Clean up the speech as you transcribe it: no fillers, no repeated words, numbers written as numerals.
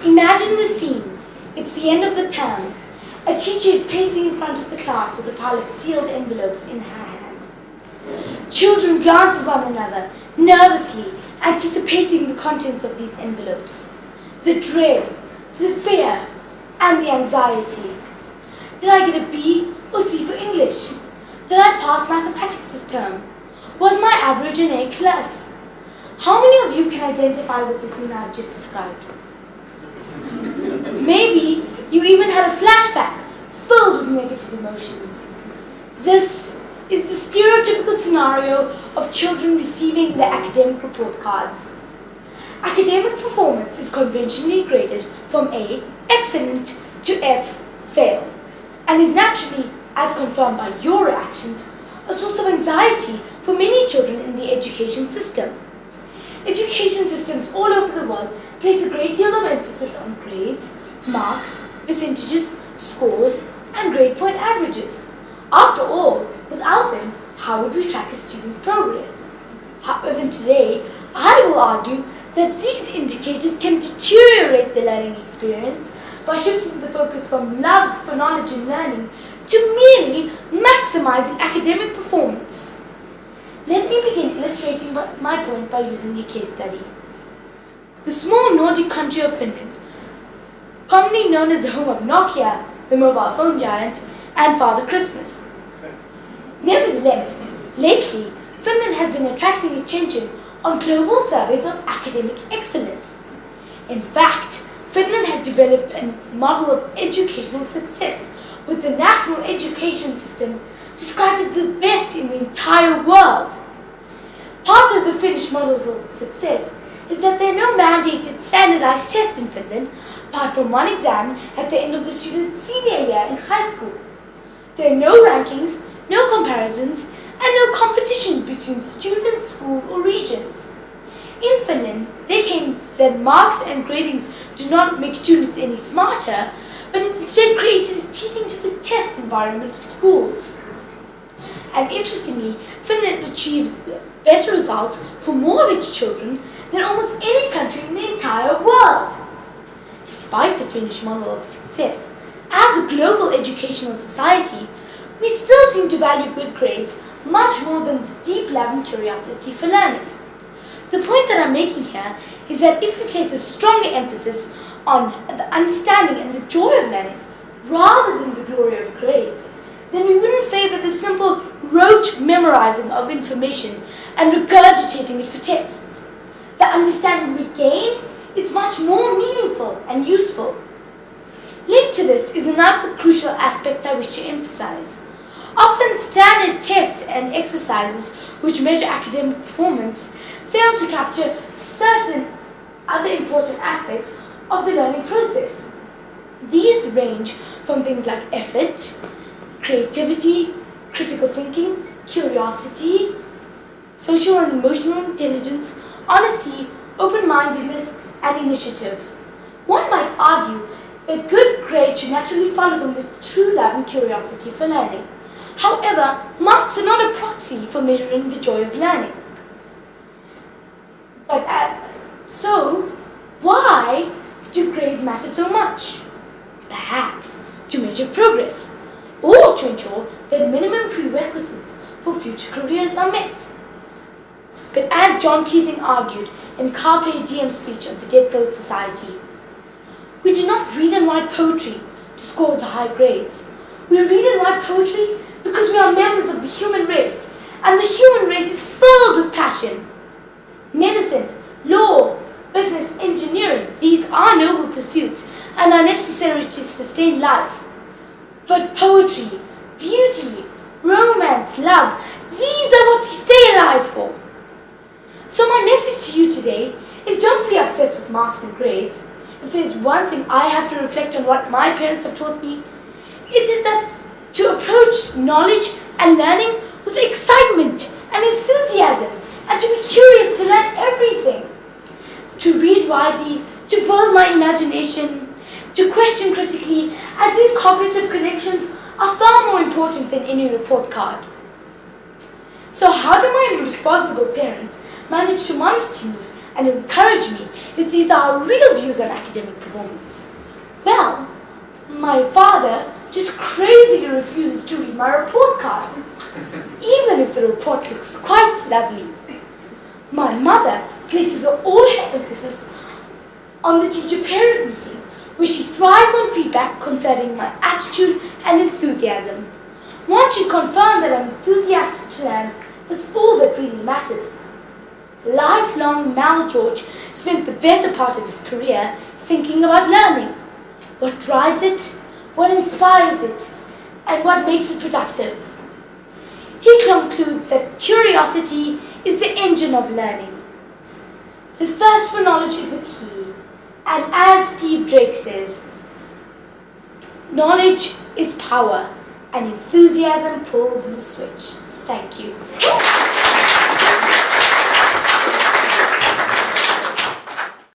Imagine the scene. It's the end of the term. A teacher is pacing in front of the class with a pile of sealed envelopes in her hand. Children glance at one another, nervously, anticipating the contents of these envelopes. The dread, the fear, and the anxiety. Did I get a B or C for English? Did I pass mathematics this term? Was my average an A plus? How many of you can identify with the scene I've just described? Maybe you even had a flashback filled with negative emotions. This is the stereotypical scenario of children receiving their academic report cards. Academic performance is conventionally graded from A, excellent, to F, fail, and is naturally, as confirmed by your reactions, a source of anxiety for many children in the education system. Education systems all over the world place a great deal of emphasis on grades, marks, percentages, scores, and grade point averages. After all, without them, how would we track a student's progress? However, today, I will argue that these indicators can deteriorate the learning experience by shifting the focus from love for knowledge and learning to merely maximizing academic performance. Let me begin illustrating my point by using a case study. The small Nordic country of Finland, commonly known as the home of Nokia, the mobile phone giant, and Father Christmas. Nevertheless, lately, Finland has been attracting attention on global surveys of academic excellence. In fact, Finland has developed a model of educational success with the national education system described as the best in the entire world. Part of the Finnish model of success is that there are no mandated standardized tests in Finland, apart from one exam at the end of the student's senior year in high school. There are no rankings, no comparisons, and no competition between students, school, or regions. In Finland, they claim that marks and gradings do not make students any smarter, but instead create a cheating to the test environment in schools. And interestingly, Finland achieves better results for more of its children than almost any country in the entire world. Despite the Finnish model of success, as a global educational society, we still seem to value good grades much more than the deep love and curiosity for learning. The point that I'm making here is that if we place a stronger emphasis on the understanding and the joy of learning rather than the glory of grades, then we wouldn't favor the simple rote memorizing of information and regurgitating it for tests. The understanding we gain is much more meaningful and useful. Linked to this is another crucial aspect I wish to emphasize. Often standard tests and exercises which measure academic performance fail to capture certain other important aspects of the learning process. These range from things like effort, creativity, critical thinking, curiosity, social and emotional intelligence, honesty, open-mindedness, and initiative. One might argue that good grades should naturally follow from the true love and curiosity for learning. However, marks are not a proxy for measuring the joy of learning. So, why do grades matter so much? Perhaps to measure progress, or to ensure that minimum prerequisites for future careers are met. But as John Keating argued in Carpe Diem's speech of the Dead Poets Society, we do not read and write poetry to score the high grades. We read and write poetry because we are members of the human race, and the human race is filled with passion. Medicine, law, business, engineering, these are noble pursuits and are necessary to sustain life. But poetry, beauty, romance, love, these are what we stay alive for. So my message to you today is don't be obsessed with marks and grades. If there's one thing I have to reflect on what my parents have taught me, it is that to approach knowledge and learning with excitement and enthusiasm, and to be curious to learn everything. To read widely, to build my imagination, to question critically, as these cognitive connections are far more important than any report card. So how do my responsible parents manage to monitor me and encourage me if these are real views on academic performance. Well, my father just crazily refuses to read my report card, even if the report looks quite lovely. My mother places all her emphasis on the teacher-parent meeting, where she thrives on feedback concerning my attitude and enthusiasm. Once she's confirmed that I'm enthusiastic to learn, that's all that really matters. Lifelong Mal George spent the better part of his career thinking about learning. What drives it, what inspires it, and what makes it productive. He concludes that curiosity is the engine of learning. The thirst for knowledge is the key, and as Steve Drake says, knowledge is power, and enthusiasm pulls the switch. Thank you.